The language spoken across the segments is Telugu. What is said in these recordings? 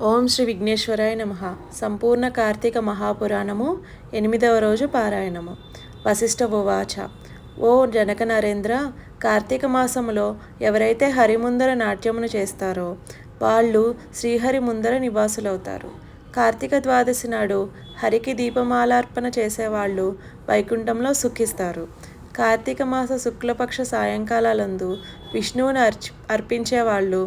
ఓం శ్రీ విఘ్నేశ్వరాయ నమః. సంపూర్ణ కార్తీక మహాపురాణము 8వ రోజు పారాయణము. వశిష్ఠ ఉవాచ. ఓ జనక నరేంద్ర, కార్తీక మాసములో ఎవరైతే హరి ముందర నాట్యమును చేస్తారో వాళ్ళు శ్రీహరి ముందర నివాసులవుతారు. కార్తీక ద్వాదశి నాడు హరికి దీపమాలార్పణ చేసేవాళ్ళు వైకుంఠంలో సుఖిస్తారు. కార్తీక మాస శుక్లపక్ష సాయంకాలాలందు విష్ణువుని అర్పించేవాళ్ళు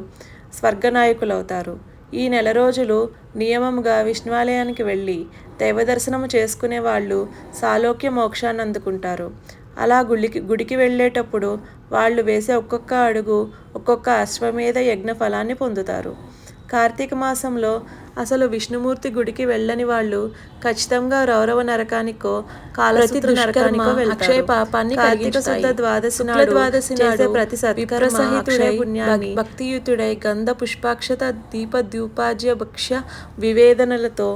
స్వర్గనాయకులవుతారు. ఈ నెల రోజులు నియమముగా విష్ణువాలయానికి వెళ్ళి దైవదర్శనము చేసుకునే వాళ్ళు సాలోక్య మోక్షాన్ని అందుకుంటారు. అలా గుడికి వెళ్ళేటప్పుడు వాళ్ళు వేసే ఒక్కొక్క అడుగు ఒక్కొక్క అశ్వమేధ యజ్ఞ ఫలాన్ని పొందుతారు. కార్తీక మాసంలో అసలు విష్ణుమూర్తి గుడికి వెళ్ళని వాళ్ళు ఖచ్చితంగా రౌరవ నరకానికో కాలసూత్ర నరకానికో అక్షయ పాపాన్ని కార్తీక శుద్ధ ద్వాదశి నాడు ప్రతి సత్కర్మసహితుడై భక్తియుతుడై గంధ పుష్పాక్షత దీప ద్యూపాజ్య భక్ష్య వివేదనలతో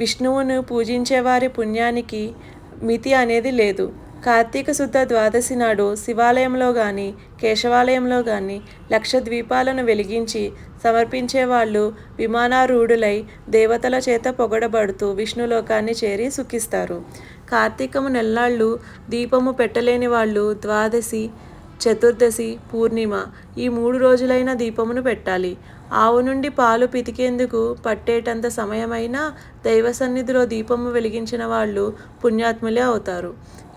విష్ణువును పూజించే వారి పుణ్యానికి మితి అనేది లేదు. కార్తీక శుద్ధ ద్వాదశి నాడు శివాలయంలో కానీ కేశవాలయంలో కానీ 1,00,000 ద్వీపాలను వెలిగించి సమర్పించేవాళ్ళు విమానారూఢులై దేవతల చేత పొగడబడుతూ విష్ణులోకాన్ని చేరి సుఖిస్తారు. కార్తీకము నెల్లాళ్ళు దీపము పెట్టలేని వాళ్ళు ద్వాదశి, చతుర్దశి, పూర్ణిమ ఈ 3 రోజులైన దీపమును పెట్టాలి. ఆవు నుండి పాలు పితికేందుకు పట్టేటంత సమయమైనా దైవ సన్నిధిలో దీపము వెలిగించిన వాళ్ళు పుణ్యాత్ములే అవుతారు.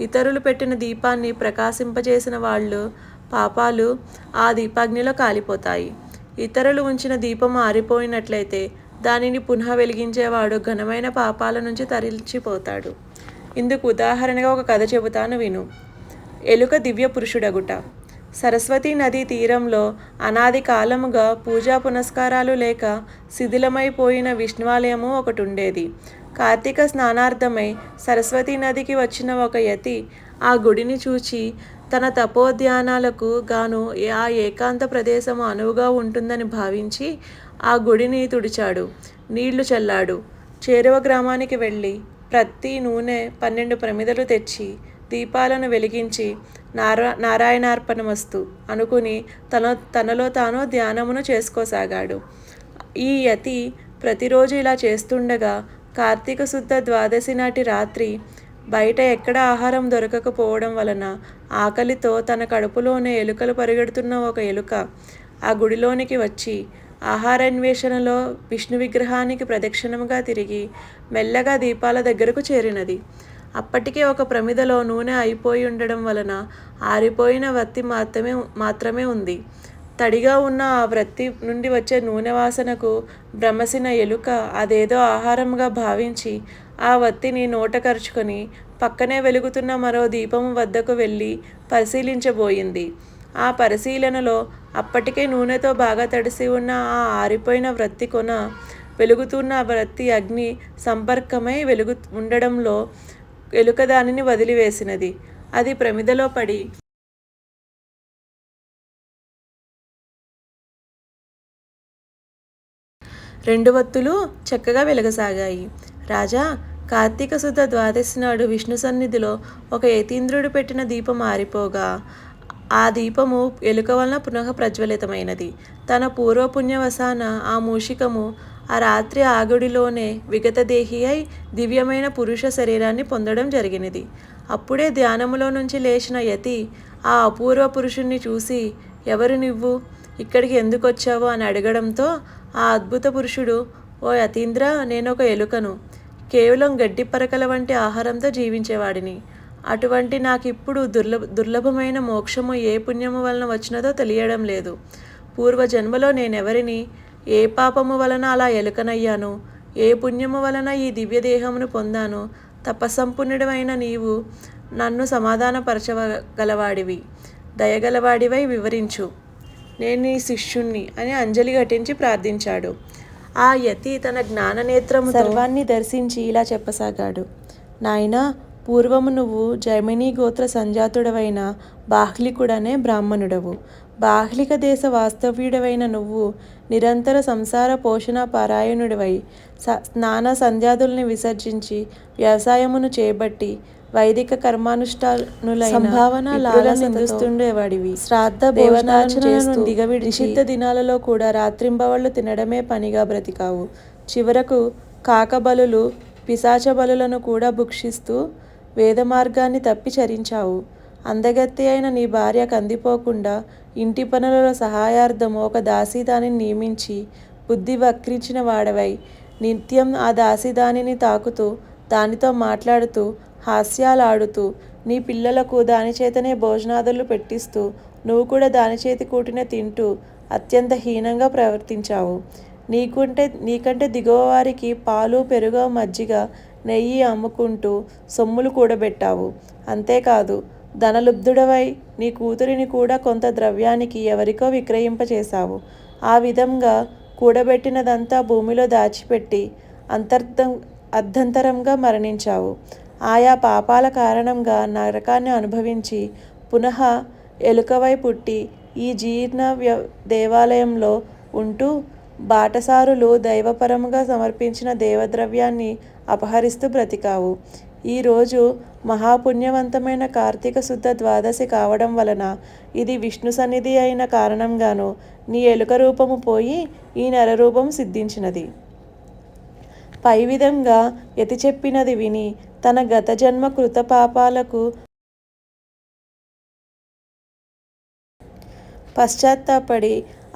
ఇతరులు పెట్టిన దీపాన్ని ప్రకాశింపజేసిన వాళ్ళు పాపాలు ఆ దీపాగ్నిలో కాలిపోతాయి. ఇతరులు ఉంచిన దీపం ఆరిపోయినట్లయితే దానిని పునః వెలిగించేవాడు ఘనమైన పాపాల నుంచి తరిచిపోతాడు. ఇందుకు ఉదాహరణగా ఒక కథ చెబుతాను విను. ఎలుక దివ్య పురుషుడగుట. సరస్వతీ నదీ తీరంలో అనాది కాలముగా పూజా పునస్కారాలు లేక శిథిలమైపోయిన విష్ణువాలయము ఒకటి ఉండేది. కార్తీక స్నానార్థమై సరస్వతీ నదికి వచ్చిన ఒక యతి ఆ గుడిని చూచి తన తపోధ్యానాలకు గాను ఆ ఏకాంత ప్రదేశము అనువుగా ఉంటుందని భావించి ఆ గుడిని తుడిచాడు, నీళ్లు చల్లాడు. చేరువ గ్రామానికి వెళ్ళి ప్రతి నూనె 12 ప్రమిదలు తెచ్చి దీపాలను వెలిగించి నారాయణార్పణమస్తు అనుకుని తనలో తాను ధ్యానమును చేసుకోసాగాడు. ఈ యతి ప్రతిరోజు ఇలా చేస్తుండగా కార్తీక శుద్ధ ద్వాదశి నాటి రాత్రి బయట ఎక్కడ ఆహారం దొరకకపోవడం వలన ఆకలితో తన కడుపులోనే ఎలుకలు పరిగెడుతున్న ఒక ఎలుక ఆ గుడిలోనికి వచ్చి ఆహారాన్వేషణలో విష్ణు విగ్రహానికి ప్రదక్షిణముగా తిరిగి మెల్లగా దీపాల దగ్గరకు చేరినది. అప్పటికే ఒక ప్రమిదలో నూనె అయిపోయి ఉండడం వలన ఆరిపోయిన వత్తి మాత్రమే ఉంది. తడిగా ఉన్న ఆ వత్తి నుండి వచ్చే నూనె వాసనకు భ్రమసిన ఎలుక అదేదో ఆహారంగా భావించి ఆ వత్తిని నోట కరుచుకొని పక్కనే వెలుగుతున్న మరో దీపము వద్దకు వెళ్ళి పరిశీలించబోయింది. ఆ పరిశీలనలో అప్పటికే నూనెతో బాగా తడిసి ఉన్న ఆ ఆరిపోయిన వత్తి కొన వెలుగుతున్న వత్తి అగ్ని సంపర్కమై ఉండడంలో ఎలుక దానిని వదిలివేసినది. అది ప్రమిదలో పడి 2 వత్తులు చక్కగా వెలగసాగాయి. రాజా, కార్తీక శుద్ధ ద్వాదశి నాడు విష్ణు సన్నిధిలో ఒక యతీంద్రుడు పెట్టిన దీపం ఆరిపోగా ఆ దీపము ఎలుక వలన పునః ప్రజ్వలితమైనది. తన పూర్వపుణ్యవశాన ఆ మూషికము ఆ రాత్రి ఆగుడిలోనే విగతదేహి అయి దివ్యమైన పురుష శరీరాన్ని పొందడం జరిగినది. అప్పుడే ధ్యానములో నుంచి లేచిన యతి ఆ అపూర్వ పురుషుణ్ణి చూసి, ఎవరు నువ్వు, ఇక్కడికి ఎందుకు వచ్చావు అని అడగడంతో ఆ అద్భుత పురుషుడు, ఓ యతీంద్ర, నేనొక ఎలుకను. కేవలం గడ్డి పరకల వంటి ఆహారంతో జీవించేవాడిని. అటువంటి నాకిప్పుడు దుర్లభమైన మోక్షము ఏ పుణ్యము వలన వచ్చినదో తెలియడం లేదు. పూర్వజన్మలో నేనెవరిని, ఏ పాపము వలన అలా ఎలుకనయ్యాను, ఏ పుణ్యము వలన ఈ దివ్యదేహమును పొందాను, తపస్సంపన్నుడైన నీవు నన్ను సమాధానపరచగలవాడివి, దయగలవాడివై వివరించు, నేను నీ శిష్యుణ్ణి అని అంజలి ఘటించి ప్రార్థించాడు. ఆ యతి తన జ్ఞాననేత్రము సర్వాన్ని దర్శించి ఇలా చెప్పసాగాడు. నాయనా, పూర్వము నువ్వు జైమినీ గోత్ర సంజాతుడవైన బాహ్లికుడనే బ్రాహ్మణుడవు. బాహ్లిక దేశ వాస్తవ్యుడవైన నువ్వు నిరంతర సంసార పోషణ పారాయణుడివై స్నాన సంధ్యాదుల్ని విసర్జించి వ్యవసాయమును చేపట్టి వైదిక కర్మానుష్ఠానులైన సంభావన లాలసందుస్తుండేవాడివి. శ్రాద్ధ భోజనాలను దిగవిడి నిషిద్ధ దినాలలో కూడా రాత్రింబవళ్ళు తినడమే పనిగా బ్రతికావు. చివరకు కాకబలులు పిశాచ బలులను కూడా భుక్షిస్తూ వేద మార్గాన్ని తప్పి చరించావు. అందగత్తె అయిన నీ భార్య కందిపోకుండా ఇంటి పనులలో సహాయార్థము ఒక దాసీదానిని నియమించి బుద్ధి వక్రించిన వాడవై నిత్యం ఆ దాసీదానిని తాకుతూ దానితో మాట్లాడుతూ హాస్యాలాడుతూ నీ పిల్లలకు దాని చేతనే భోజనాదులు పెట్టిస్తూ నువ్వు కూడా దాని చేతి కూటిన తింటూ అత్యంత హీనంగా ప్రవర్తించావు. నీకంటే దిగువ వారికి పాలు పెరుగు మజ్జిగ నెయ్యి అమ్ముకుంటూ సొమ్ములు కూడబెట్టావు. అంతేకాదు ధనలుబ్ధుడవై నీ కూతురిని కూడా కొంత ద్రవ్యానికి ఎవరికో విక్రయింపచేశావు. ఆ విధంగా కూడబెట్టినదంతా భూమిలో దాచిపెట్టి అర్ధంతరంగా మరణించావు. ఆయా పాపాల కారణంగా నరకాన్ని అనుభవించి పునః ఎలుకవై పుట్టి ఈ జీర్ణ దేవాలయంలో ఉంటూ బాటసారులు దైవపరముగా సమర్పించిన దేవద్రవ్యాన్ని అపహరిస్తూ బ్రతికావు. ఈరోజు మహాపుణ్యవంతమైన కార్తీక శుద్ధ ద్వాదశి కావడం వలన ఇది విష్ణు సన్నిధి అయిన కారణంగాను నీ ఎలుక రూపము పోయి ఈ నరరూపం సిద్ధించినది. పై విధంగా యతి చెప్పినది విని తన గత జన్మ కృత పాపాలకు పశ్చాత్తాపడి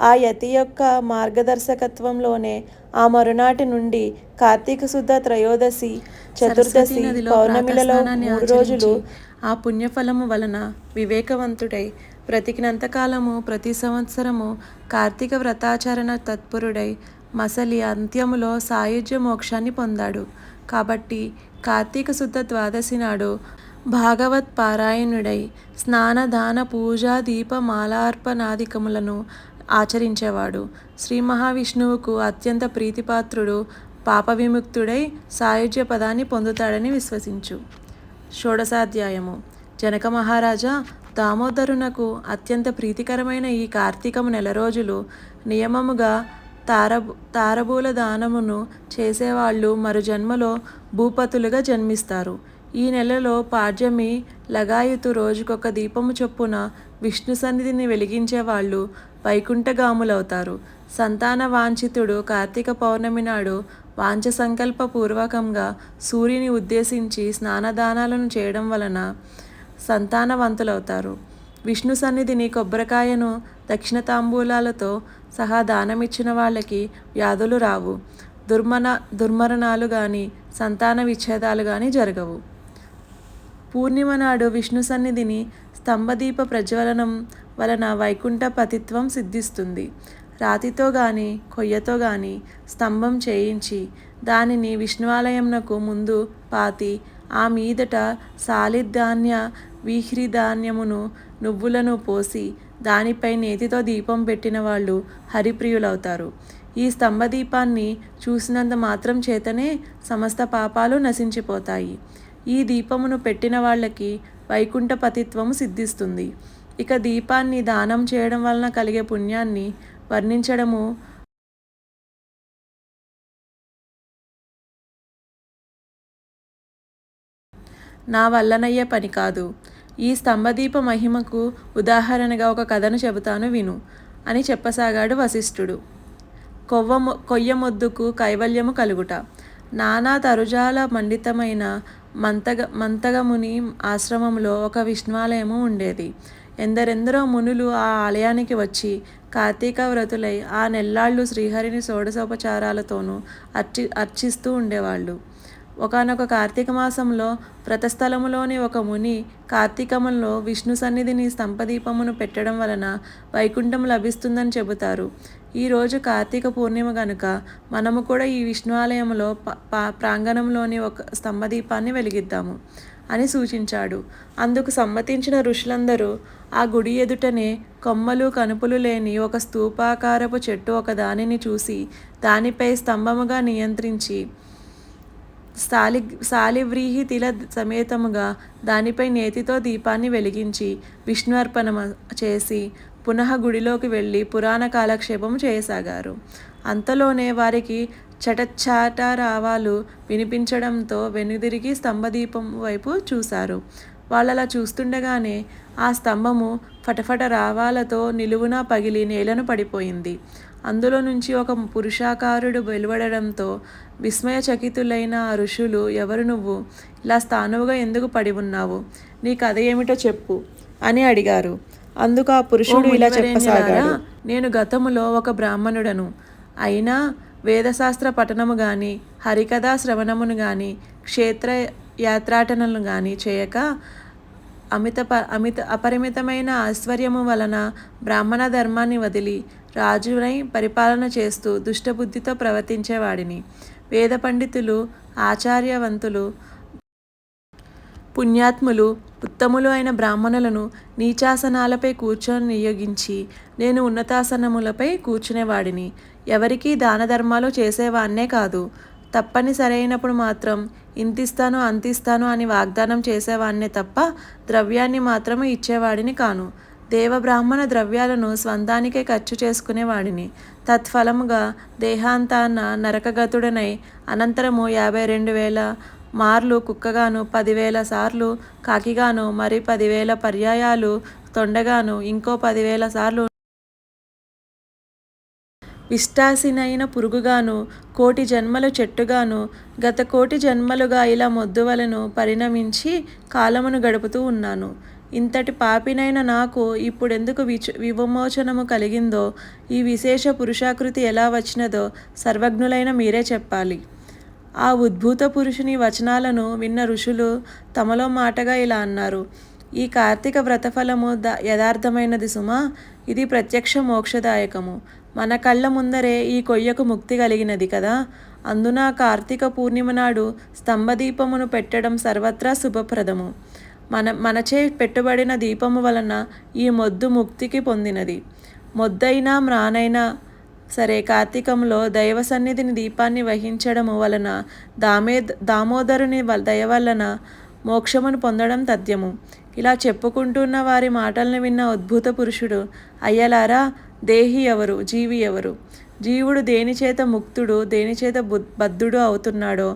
ఆ యతి యొక్క మార్గదర్శకత్వంలోనే ఆ మరునాటి నుండి కార్తీక శుద్ధ త్రయోదశి చతుర్దశి పౌర్ణమిలలో 3 రోజులు ఆ పుణ్యఫలము వలన వివేకవంతుడై బ్రతికినంతకాలము ప్రతి సంవత్సరము కార్తీక వ్రతాచరణ తత్పరుడై మసలి అంత్యములో సాయుజ్య మోక్షాన్ని పొందాడు. కాబట్టి కార్తీక శుద్ధ ద్వాదశి నాడు భాగవత్ పారాయణుడై స్నాన దాన పూజా దీప మాలార్పణాదికములను ఆచరించేవాడు. శ్రీ మహావిష్ణువుకు అత్యంత ప్రీతిపాత్రుడు, పాప విముక్తుడై సాయుజ్య పదాన్ని పొందుతాడని విశ్వసించు. షోడశాధ్యాయము. జనక మహారాజా, దామోదరునకు అత్యంత ప్రీతికరమైన ఈ కార్తీకము నెల రోజులు నియమముగా తారబూల దానమును చేసేవాళ్ళు మరు జన్మలో భూపతులుగా జన్మిస్తారు. ఈ నెలలో పాడ్యమి లగాయతు రోజుకొక దీపము చొప్పున విష్ణు సన్నిధిని వెలిగించేవాళ్ళు వైకుంఠగాములవుతారు. సంతాన వాంఛితుడు కార్తీక పౌర్ణమి నాడు వాంఛ సంకల్ప పూర్వకంగా సూర్యుని ఉద్దేశించి స్నానదానాలను చేయడం వలన సంతానవంతులవుతారు. విష్ణు సన్నిధిని కొబ్బరికాయను దక్షిణ తాంబూలాలతో సహా దానమిచ్చిన వాళ్ళకి వ్యాధులు రావు, దుర్మరణాలు కానీ సంతాన విచ్ఛేదాలు కానీ జరగవు. పూర్ణిమ నాడు విష్ణు సన్నిధిని స్తంభదీప ప్రజ్వలనం వలన వైకుంఠ పతిత్వం సిద్ధిస్తుంది. రాతితో గాని కొయ్యతో గాని స్తంభం చేయించి దానిని విష్ణువాలయంనకు ముందు పాతి ఆ మీదట సాలిధాన్య వీహ్రిధాన్యమును నువ్వులను పోసి దానిపై నేతితో దీపం పెట్టిన వాళ్ళు హరిప్రియులవుతారు. ఈ స్తంభదీపాన్ని చూసినంత మాత్రం చేతనే సమస్త పాపాలు నశించిపోతాయి. ఈ దీపమును పెట్టిన వాళ్ళకి వైకుంఠ పతిత్వము సిద్ధిస్తుంది. ఇక దీపాన్ని దానం చేయడం వలన కలిగే పుణ్యాన్ని వర్ణించడము నా వల్లనయ్యే పని కాదు. ఈ స్తంభదీప మహిమకు ఉదాహరణగా ఒక కథను చెబుతాను విను అని చెప్పసాగాడు వశిష్ఠుడు. కొయ్యమొద్దుకు కైవల్యము కలుగుట. నానా తరుజాల మండితమైన మంతగముని ఆశ్రమంలో ఒక విష్ణువాలయము ఉండేది. ఎందరెందరో మునులు ఆ ఆలయానికి వచ్చి కార్తీక వ్రతులై ఆ నెల్లాళ్ళు శ్రీహరిని షోడశోపచారాలతోనూ అర్చిస్తూ ఉండేవాళ్ళు. ఒకానొక కార్తీక మాసంలో వ్రతస్థలములోని ఒక ముని కార్తీకములో విష్ణు సన్నిధిని స్తంభదీపమును పెట్టడం వలన వైకుంఠం లభిస్తుందని చెబుతారు. ఈరోజు కార్తీక పూర్ణిమ గనుక మనము కూడా ఈ విష్ణు ఆలయంలో ప్రాంగణంలోని ఒక స్తంభదీపాన్ని వెలిగిద్దాము అని సూచించాడు. అందుకు సమ్మతించిన ఋషులందరూ ఆ గుడి ఎదుటనే కొమ్మలు కనుపులు లేని ఒక స్తూపాకారపు చెట్టు ఒక దానిని చూసి దానిపై స్తంభముగా నియంత్రించి శాలివ్రీహి తిల సమేతముగా దానిపై నేతితో దీపాన్ని వెలిగించి విష్ణు అర్పణ చేసి పునః గుడిలోకి వెళ్ళి పురాణ కాలక్షేపం చేయసాగారు. అంతలోనే వారికి చటచాటరావాలు వినిపించడంతో వెనుదిరిగి స్తంభదీపం వైపు చూశారు. వాళ్ళలా చూస్తుండగానే ఆ స్తంభము ఫటఫట రావాలతో నిలువునా పగిలి నేలను పడిపోయింది. అందులో నుంచి ఒక పురుషాకారుడు వెలువడడంతో విస్మయచకితులైన ఆ ఋషులు, ఎవరు నువ్వు? ఇలా స్థానువుగా ఎందుకు పడి ఉన్నావు? నీ కథ ఏమిటో చెప్పు అని అడిగారు. అందుకు ఆ పురుషుడు ఇలా చెప్పసాగాడు. నేను గతములో ఒక బ్రాహ్మణుడను. అయినా వేదశాస్త్ర పఠనము గాని, హరికథా శ్రవణమును గాని, క్షేత్ర యాత్రాటనలు గాని చేయక అపరిమితమైన ఐశ్వర్యము వలన బ్రాహ్మణ ధర్మాన్ని వదిలి రాజునై పరిపాలన చేస్తూ దుష్టబుద్ధితో ప్రవర్తించేవాడిని. వేద పండితులు, ఆచార్యవంతులు, పుణ్యాత్ములు, ఉత్తములు అయిన బ్రాహ్మణులను నీచాసనాలపై కూర్చొని నియోగించి నేను ఉన్నతాసనములపై కూర్చునేవాడిని. ఎవరికీ దాన ధర్మాలు చేసేవాన్నే కాదు. తప్పనిసరైనప్పుడు మాత్రం ఇంతిస్తాను అంతిస్తాను అని వాగ్దానం చేసేవాన్నే తప్ప ద్రవ్యాన్ని మాత్రమే ఇచ్చేవాడిని కాను. దేవబ్రాహ్మణ ద్రవ్యాలను స్వంతానికే ఖర్చు చేసుకునేవాడిని. తత్ఫలముగా దేహాంతాన నరకగతుడనై అనంతరము 52,000 మార్లు కుక్కగాను, 10,000 సార్లు కాకిగాను, మరి 10,000 పర్యాయాలు తొండగాను, ఇంకో 10,000 సార్లు విష్టాసినైన పురుగుగాను, 1,000,000 జన్మలు చెట్టుగాను, గత 1,000,000 జన్మలుగా ఇలా మొద్దువలను పరిణమించి కాలమును గడుపుతూ ఉన్నాను. ఇంతటి పాపినైన నాకు ఇప్పుడెందుకు విమోచనము కలిగిందో, ఈ విశేష పురుషాకృతి ఎలా వచ్చినదో సర్వజ్ఞులైన మీరే చెప్పాలి. ఆ ఉద్భూత పురుషుని వచనాలను విన్న ఋషులు తమలో మాటగా ఇలా అన్నారు. ఈ కార్తీక వ్రతఫలము యథార్థమైనది సుమా. ఇది ప్రత్యక్ష మోక్షదాయకము. మన కళ్ళ ముందరే ఈ కొయ్యకు ముక్తి కలిగినది కదా. అందున కార్తీక పూర్ణిమ నాడు స్తంభదీపమును పెట్టడం సర్వత్రా శుభప్రదము. మనచే పెట్టుబడిన దీపము వలన ఈ మొద్దు ముక్తికి పొందినది. మొద్దైనా మ్రానైనా సరే కార్తీకంలో దైవ సన్నిధిని దీపాన్ని వహించడము వలన దామోదరుని దయ వలన మోక్షమును పొందడం తథ్యము. ఇలా చెప్పుకుంటున్న వారి మాటలను విన్న ఉద్భూత పురుషుడు, అయ్యలారా, దేహి ఎవరు, జీవి ఎవరు? జీవుడు దేనిచేత ముక్తుడు, దేనిచేత బద్ధుడు అవుతున్నాడో,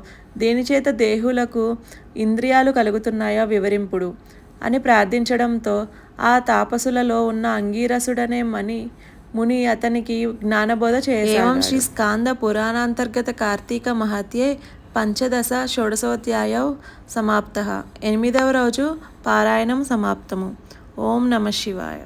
దేనిచేత దేహులకు ఇంద్రియాలు కలుగుతున్నాయో వివరింపుడు అని ప్రార్థించడంతో ఆ తాపసులలో ఉన్న అంగీరసుడనే ముని అతనికి జ్ఞానబోధ చేశాడు. శ్రీ స్కాంద పురాణాంతర్గత కార్తీక మహత్యే పంచదశ షోడశోధ్యాయౌ సమాప్తః. 8వ రోజు పారాయణం సమాప్తము. ఓం నమః శివాయ.